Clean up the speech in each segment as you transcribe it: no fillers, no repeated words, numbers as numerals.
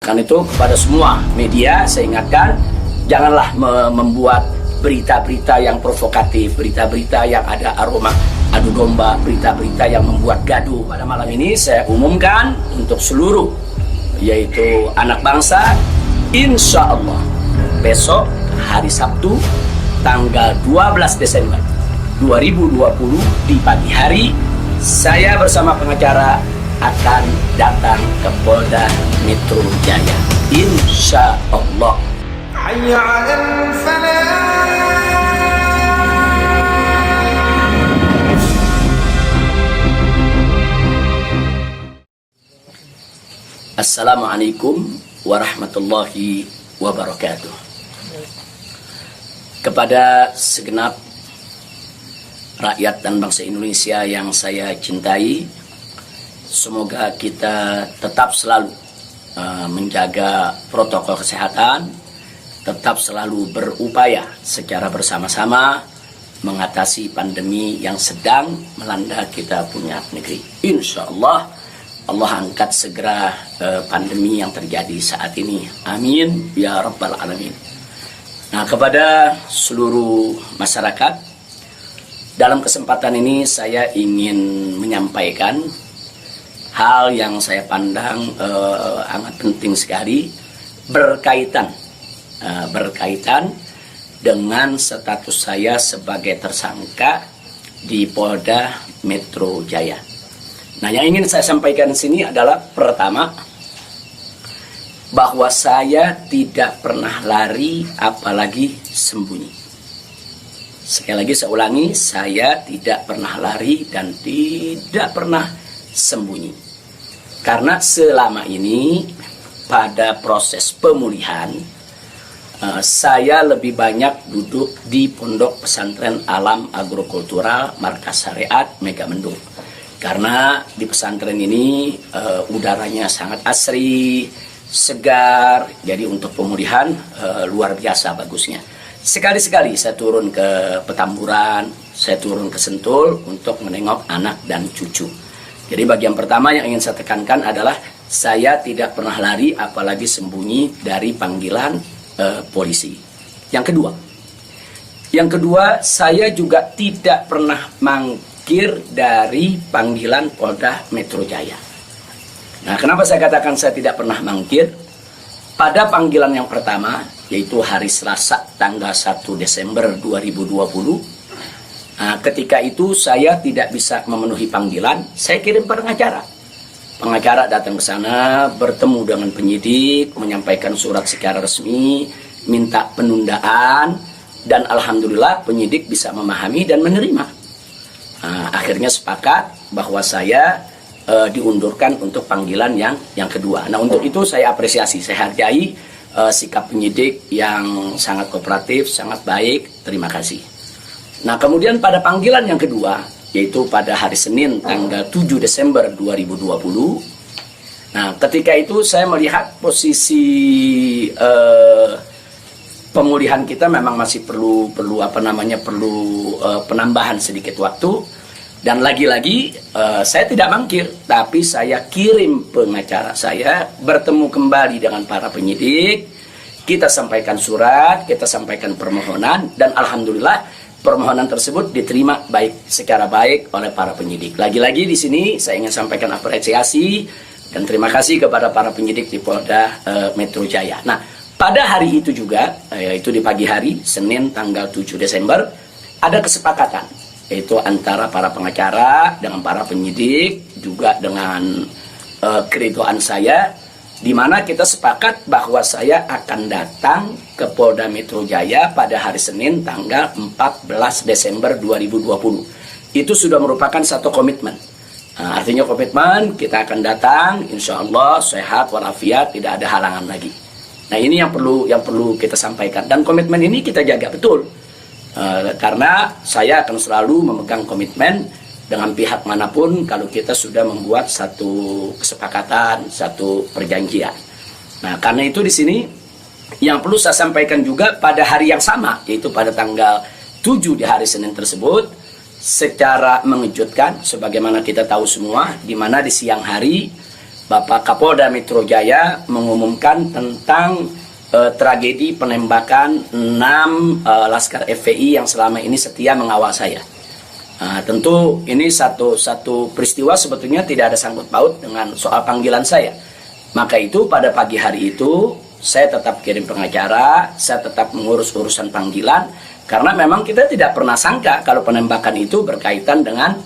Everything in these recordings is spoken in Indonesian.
Karena itu kepada semua media saya ingatkan, janganlah membuat berita-berita yang provokatif, berita-berita yang ada aroma adu domba, berita-berita yang membuat gaduh. Pada malam ini saya umumkan untuk seluruh, yaitu anak bangsa, insya Allah besok hari Sabtu tanggal 12 Desember 2020 di pagi hari, saya bersama pengacara akan datang ke Polda Metro Jaya, insya Allah. Assalamualaikum warahmatullahi wabarakatuh. Kepada segenap rakyat dan bangsa Indonesia yang saya cintai, semoga kita tetap selalu menjaga protokol kesehatan, tetap selalu berupaya secara bersama-sama mengatasi pandemi yang sedang melanda kita punya negeri. Insya Allah, Allah angkat segera pandemi yang terjadi saat ini. Amin ya rabbal alamin. Nah, kepada seluruh masyarakat, dalam kesempatan ini saya ingin menyampaikan hal yang saya pandang amat penting sekali berkaitan dengan status saya sebagai tersangka di Polda Metro Jaya. Nah, yang ingin saya sampaikan di sini adalah pertama, bahwa saya tidak pernah lari apalagi sembunyi. Sekali lagi saya ulangi, saya tidak pernah lari dan tidak pernah sembunyi. Karena selama ini pada proses pemulihan, saya lebih banyak duduk di Pondok Pesantren Alam Agrokultural Markas Syariat Megamendung. Karena di pesantren ini udaranya sangat asri, segar, jadi untuk pemulihan luar biasa bagusnya. Sekali-sekali saya turun ke Petamburan, saya turun ke Sentul untuk menengok anak dan cucu. Jadi bagian pertama yang ingin saya tekankan adalah saya tidak pernah lari apalagi sembunyi dari panggilan polisi. Yang kedua, saya juga tidak pernah mangkir dari panggilan Polda Metro Jaya. Nah, kenapa saya katakan saya tidak pernah mangkir? Pada panggilan yang pertama, yaitu hari Selasa tanggal 1 Desember 2020, ketika itu saya tidak bisa memenuhi panggilan, saya kirim pengacara. Pengacara datang ke sana, bertemu dengan penyidik, menyampaikan surat secara resmi, minta penundaan, dan alhamdulillah penyidik bisa memahami dan menerima. Akhirnya sepakat bahwa saya diundurkan untuk panggilan yang kedua. Nah, untuk itu saya apresiasi, saya hargai sikap penyidik yang sangat kooperatif, sangat baik. Terima kasih. Nah, kemudian pada panggilan yang kedua, yaitu pada hari Senin tanggal 7 Desember 2020. Nah, ketika itu saya melihat posisi pemulihan kita memang masih perlu penambahan sedikit waktu. Dan lagi-lagi saya tidak mangkir, tapi saya kirim pengacara saya bertemu kembali dengan para penyidik. Kita sampaikan surat, kita sampaikan permohonan, dan alhamdulillah permohonan tersebut diterima secara baik oleh para penyidik. Lagi-lagi di sini saya ingin sampaikan apresiasi dan terima kasih kepada para penyidik di Polda Metro Jaya. Nah, pada hari itu juga, yaitu di pagi hari Senin tanggal 7 Desember, ada kesepakatan, yaitu antara para pengacara dengan para penyidik, juga dengan keridoan saya, di mana kita sepakat bahwa saya akan datang ke Polda Metro Jaya pada hari Senin tanggal 14 Desember 2020. Itu sudah merupakan satu komitmen. Nah, artinya komitmen kita akan datang, insya Allah sehat walafiat, tidak ada halangan lagi. Nah, ini yang perlu kita sampaikan, dan komitmen ini kita jaga betul. Karena saya akan selalu memegang komitmen dengan pihak manapun kalau kita sudah membuat satu kesepakatan, satu perjanjian. Nah, karena itu di sini yang perlu saya sampaikan juga pada hari yang sama, yaitu pada tanggal 7 di hari Senin tersebut, secara mengejutkan, sebagaimana kita tahu semua, di mana di siang hari Bapak Kapolda Metro Jaya mengumumkan tentang tragedi penembakan 6 Laskar FPI yang selama ini setia mengawal saya. Tentu ini satu peristiwa sebetulnya tidak ada sangkut paut dengan soal panggilan saya. Maka itu pada pagi hari itu saya tetap kirim pengacara, saya tetap mengurus urusan panggilan, karena memang kita tidak pernah sangka kalau penembakan itu berkaitan dengan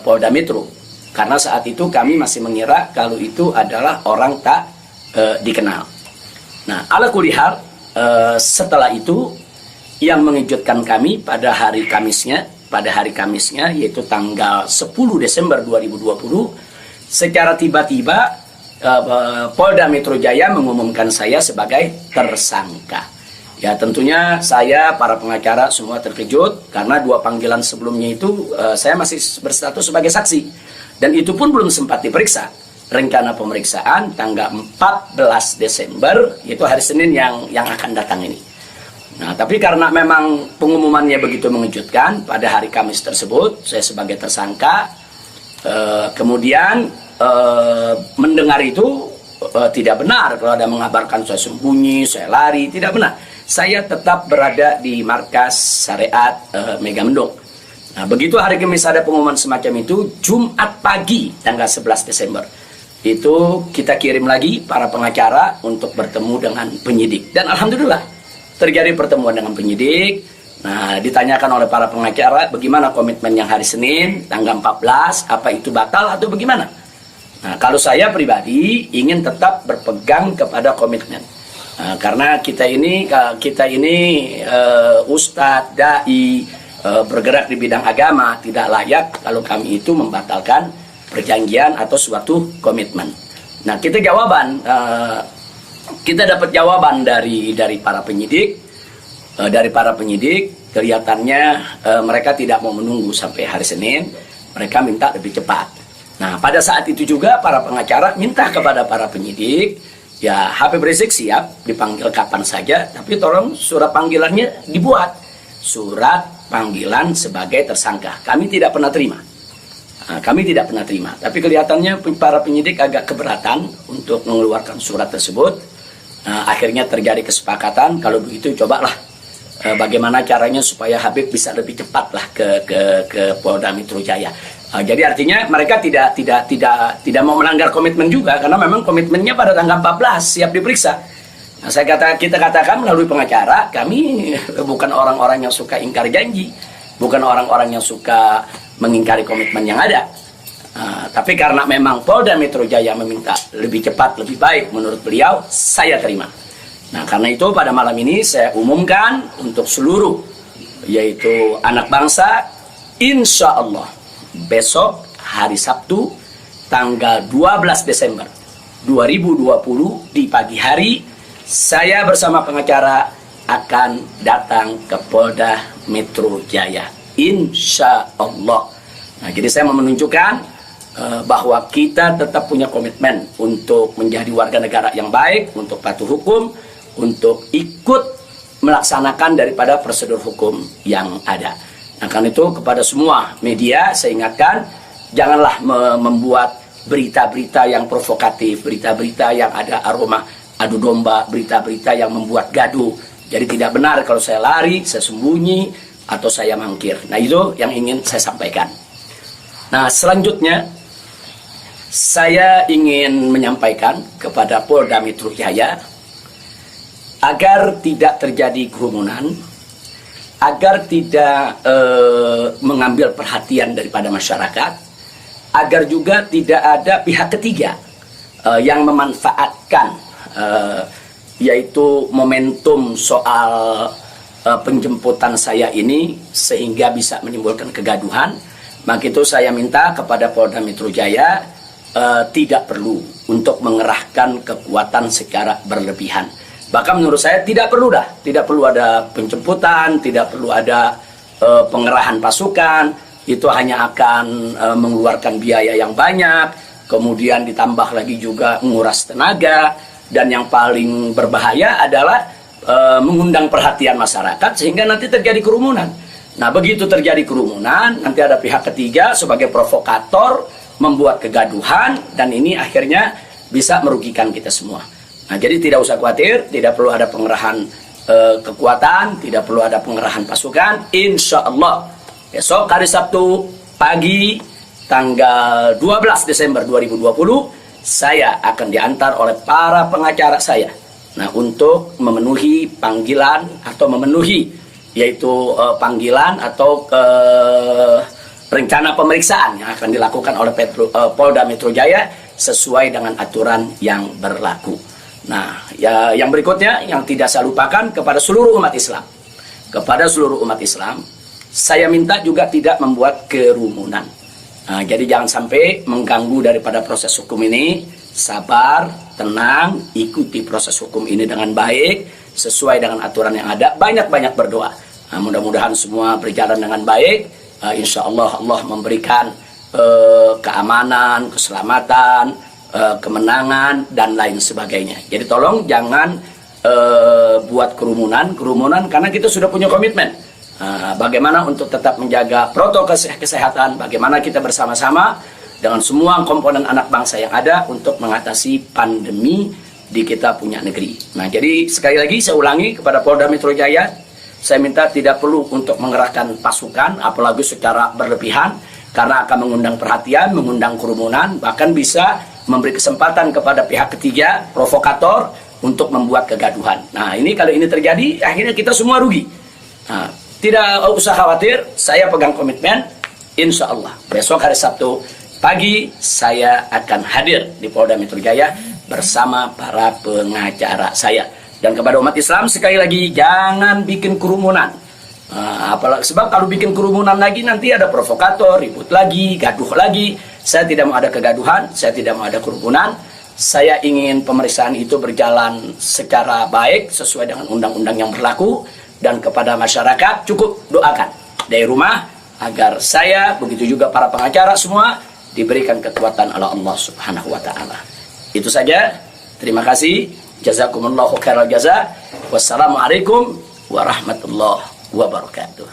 Polda Metro. Karena saat itu kami masih mengira kalau itu adalah orang tak dikenal. Nah, ala kulihal, setelah itu yang mengejutkan kami pada hari Kamisnya, yaitu tanggal 10 Desember 2020, secara tiba-tiba Polda Metro Jaya mengumumkan saya sebagai tersangka. Ya, tentunya saya, para pengacara semua terkejut karena 2 panggilan sebelumnya itu saya masih berstatus sebagai saksi, dan itu pun belum sempat diperiksa. Rencana pemeriksaan tanggal 14 Desember, yaitu hari Senin yang akan datang ini. Nah, tapi karena memang pengumumannya begitu mengejutkan, pada hari Kamis tersebut saya sebagai tersangka, kemudian mendengar itu tidak benar kalau ada mengabarkan saya sembunyi, saya lari, tidak benar. Saya tetap berada di markas syariat Megamendung. Nah, begitu hari Kamis ada pengumuman semacam itu, Jumat pagi tanggal 11 Desember itu kita kirim lagi para pengacara untuk bertemu dengan penyidik, dan alhamdulillah terjadi pertemuan dengan penyidik. Nah, ditanyakan oleh para pengacara bagaimana komitmen yang hari Senin tanggal 14, apa itu batal atau bagaimana. Nah, kalau saya pribadi ingin tetap berpegang kepada komitmen, karena kita ini ustadz, dai, bergerak di bidang agama, tidak layak kalau kami itu membatalkan perjanjian atau suatu komitmen. Nah, kita dapat jawaban dari para penyidik. Kelihatannya mereka tidak mau menunggu sampai hari Senin, mereka minta lebih cepat. Nah, pada saat itu juga para pengacara minta kepada para penyidik, ya Habib Rizik siap dipanggil kapan saja, tapi tolong surat panggilannya dibuat, surat panggilan sebagai tersangka. Kami tidak pernah terima. Tapi kelihatannya para penyidik agak keberatan untuk mengeluarkan surat tersebut. Akhirnya terjadi kesepakatan, kalau begitu cobalah bagaimana caranya supaya Habib bisa lebih cepatlah ke Polda Metro Jaya. Jadi artinya mereka tidak mau melanggar komitmen juga, karena memang komitmennya pada tanggal 14 siap diperiksa. Nah, kita katakan melalui pengacara, kami bukan orang-orang yang suka ingkar janji, bukan orang-orang yang suka mengingkari komitmen yang ada. Tapi karena memang Polda Metro Jaya meminta lebih cepat, lebih baik menurut beliau, saya terima. Nah, karena itu pada malam ini saya umumkan untuk seluruh, yaitu anak bangsa, insya Allah besok hari Sabtu tanggal 12 Desember 2020 di pagi hari, saya bersama pengacara akan datang ke Polda Metro Jaya, insya Allah. Nah, jadi saya mau menunjukkan bahwa kita tetap punya komitmen untuk menjadi warga negara yang baik, untuk patuh hukum, untuk ikut melaksanakan daripada prosedur hukum yang ada. Nah, karena itu kepada semua media saya ingatkan, janganlah membuat berita-berita yang provokatif, berita-berita yang ada aroma adu domba, berita-berita yang membuat gaduh. Jadi tidak benar kalau saya lari, saya sembunyi, atau saya mangkir. Nah, itu yang ingin saya sampaikan. Nah, selanjutnya saya ingin menyampaikan kepada Polda Metro Jaya agar tidak terjadi kerumunan, agar tidak mengambil perhatian daripada masyarakat, agar juga tidak ada pihak ketiga yang memanfaatkan yaitu momentum soal penjemputan saya ini sehingga bisa menimbulkan kegaduhan. Maka itu saya minta kepada Polda Metro Jaya tidak perlu untuk mengerahkan kekuatan secara berlebihan. Bahkan menurut saya tidak perlu ada penjemputan, tidak perlu ada pengerahan pasukan. Itu hanya akan mengeluarkan biaya yang banyak, kemudian ditambah lagi juga menguras tenaga, dan yang paling berbahaya adalah mengundang perhatian masyarakat sehingga nanti terjadi kerumunan. Nah, begitu terjadi kerumunan, nanti ada pihak ketiga sebagai provokator membuat kegaduhan, dan ini akhirnya bisa merugikan kita semua. Nah, jadi tidak usah khawatir, tidak perlu ada pengerahan kekuatan, tidak perlu ada pengerahan pasukan. Insya Allah besok hari Sabtu pagi tanggal 12 Desember 2020 saya akan diantar oleh para pengacara saya. Nah, untuk memenuhi panggilan atau memenuhi yaitu panggilan atau rencana pemeriksaan yang akan dilakukan oleh Polda Metro Jaya sesuai dengan aturan yang berlaku. Nah, ya, yang berikutnya yang tidak saya lupakan kepada seluruh umat Islam. Kepada seluruh umat Islam, saya minta juga tidak membuat kerumunan. Nah, jadi jangan sampai mengganggu daripada proses hukum ini. Sabar, tenang, ikuti proses hukum ini dengan baik, sesuai dengan aturan yang ada. Banyak-banyak berdoa. Nah, mudah-mudahan semua berjalan dengan baik. Insya Allah Allah memberikan keamanan, keselamatan, kemenangan, dan lain sebagainya. Jadi tolong jangan buat kerumunan karena kita sudah punya komitmen. Bagaimana untuk tetap menjaga protokol kesehatan, bagaimana kita bersama-sama dengan semua komponen anak bangsa yang ada untuk mengatasi pandemi di kita punya negeri. Nah, jadi sekali lagi saya ulangi kepada Polda Metro Jaya, saya minta tidak perlu untuk mengerahkan pasukan, apalagi secara berlebihan, karena akan mengundang perhatian, mengundang kerumunan, bahkan bisa memberi kesempatan kepada pihak ketiga, provokator, untuk membuat kegaduhan. Nah, ini kalau ini terjadi, akhirnya kita semua rugi. Nah, tidak usah khawatir, saya pegang komitmen, insya Allah besok hari Sabtu pagi saya akan hadir di Polda Metro Jaya bersama para pengacara saya. Dan kepada umat Islam sekali lagi, jangan bikin kerumunan. Apalagi sebab kalau bikin kerumunan lagi nanti ada provokator, ribut lagi, gaduh lagi. Saya tidak mau ada kegaduhan, saya tidak mau ada kerumunan. Saya ingin pemeriksaan itu berjalan secara baik sesuai dengan undang-undang yang berlaku. Dan kepada masyarakat cukup doakan dari rumah agar saya, begitu juga para pengacara semua, diberikan kekuatan oleh Allah Subhanahu wa Ta'ala. Itu saja. Terima kasih. Jazakumullahu khairal jaza. Wassalamualaikum warahmatullahi wabarakatuh.